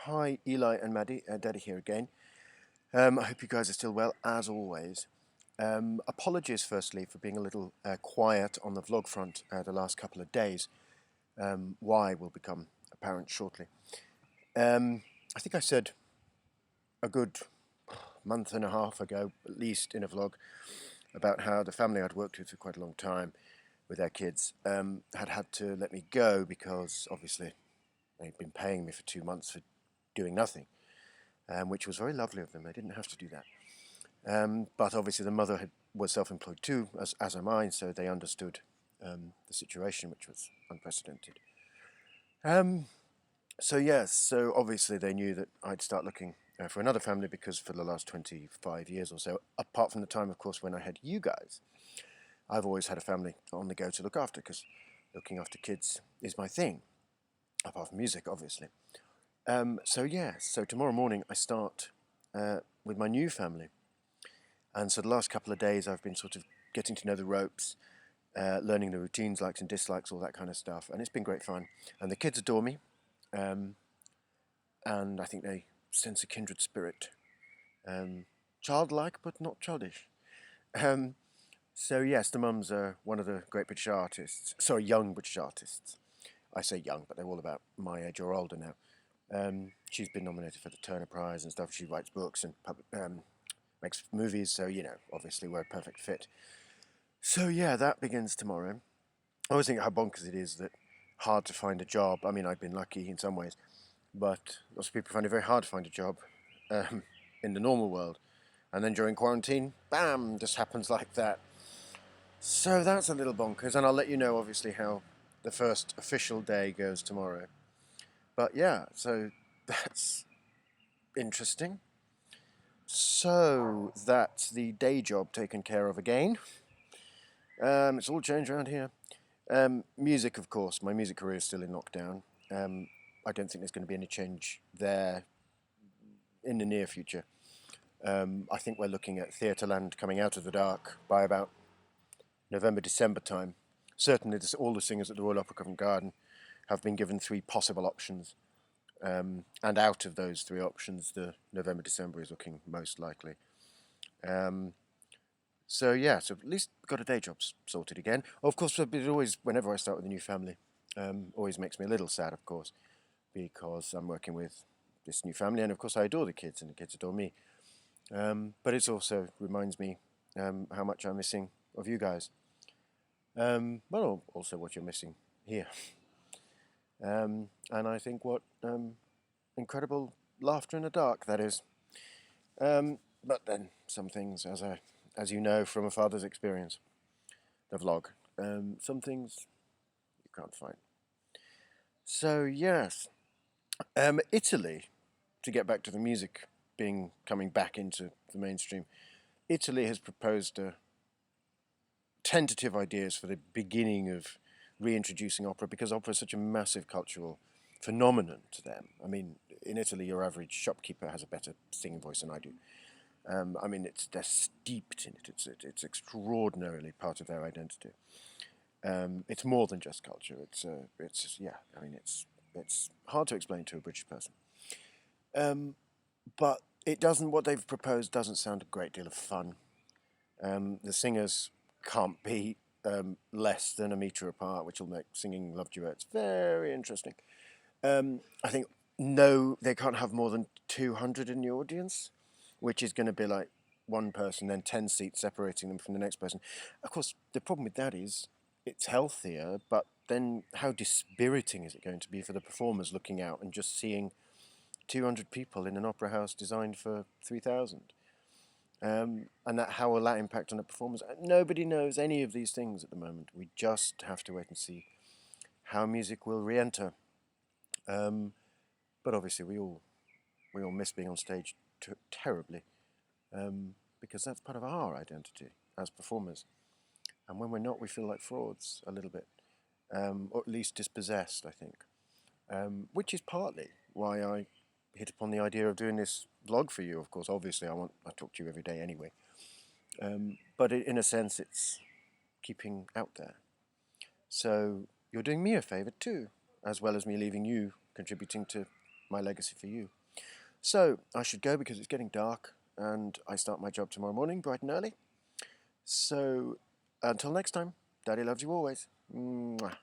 Hi, Eli and Maddie. Daddy here again. I hope you guys are still well, as always. Apologies, firstly, for being a little quiet on the vlog front the last couple of days. Why will become apparent shortly. I think I said a good month and a half ago, at least, in a vlog, about how the family I'd worked with for quite a long time with their kids had had to let me go because, obviously, they'd been paying me for 2 months for doing nothing. Which was very lovely of them. They didn't have to do that. But obviously the mother was self-employed too, as am I, so they understood the situation, which was unprecedented. Um, so yes, so obviously they knew that I'd start looking for another family because for the last 25 years or so, apart from the time, of course, when I had you guys, I've always had a family on the go to look after because looking after kids is my thing, apart from music, obviously. So tomorrow morning I start with my new family. And so the last couple of days I've been sort of getting to know the ropes, learning the routines, likes and dislikes, all that kind of stuff. And it's been great fun. And the kids adore me. Um, and I think they sense a kindred spirit. Childlike, but not childish. Um, so yes, the mum's one of the great British artists. Sorry, young British artists. I say young, but they're all about my age or older now. She's been nominated for the Turner Prize and stuff. She writes books and makes movies, so, obviously we're a perfect fit. So, yeah, that begins tomorrow. I always think how bonkers it is that hard to find a job. I mean, I've been lucky in some ways, but lots of people find it very hard to find a job um, in the normal world. And then during quarantine, bam, just happens like that. So that's a little bonkers, and I'll let you know, obviously, how the first official day goes tomorrow. But yeah, so that's interesting. So that's the day job taken care of again. It's all changed around here. Music, of course. My music career is still in lockdown. I don't think there's going to be any change there in the near future. I think we're looking at Theatreland coming out of the dark by about November, December time. Certainly, all the singers at the Royal Opera Covent Garden have been given three possible options. And out of those three options, the November, December is looking most likely. So yeah, so at least got a day job sorted again. Of course, it always, whenever I start with a new family, always makes me a little sad, of course, because I'm working with this new family, and of course I adore the kids, and the kids adore me. But it also reminds me how much I'm missing of you guys. Well, also what you're missing here. And I think what incredible laughter in the dark that is. But then some things, as you know from a father's experience, the vlog, some things you can't find. So yes, Italy. To get back to the music coming back into the mainstream, Italy has proposed tentative ideas for the beginning of reintroducing opera because opera is such a massive cultural phenomenon to them. I mean, in Italy, your average shopkeeper has a better singing voice than I do. I mean, they're steeped in it. It's extraordinarily part of their identity. It's more than just culture. Yeah. I mean, it's hard to explain to a British person. But it doesn't. What they've proposed doesn't sound a great deal of fun. The singers can't be less than a metre apart, which will make singing love duets very interesting. I think no, they can't have more than 200 in the audience, which is going to be like one person, then 10 seats separating them from the next person. Of course, the problem with that is it's healthier, but then how dispiriting is it going to be for the performers looking out and just seeing 200 people in an opera house designed for 3,000? And how will that impact on the performance? Nobody knows any of these things at the moment. We just have to wait and see how music will re-enter. But obviously, we all miss being on stage terribly, because that's part of our identity as performers. And when we're not, we feel like frauds a little bit, or at least dispossessed, I think. Which is partly why I hit upon the idea of doing this vlog for you. Of course, obviously, I talk to you every day anyway. But in a sense, it's keeping out there. So you're doing me a favour too, as well as me leaving you contributing to my legacy for you. So I should go because it's getting dark and I start my job tomorrow morning bright and early. So until next time, Daddy loves you always. Mwah.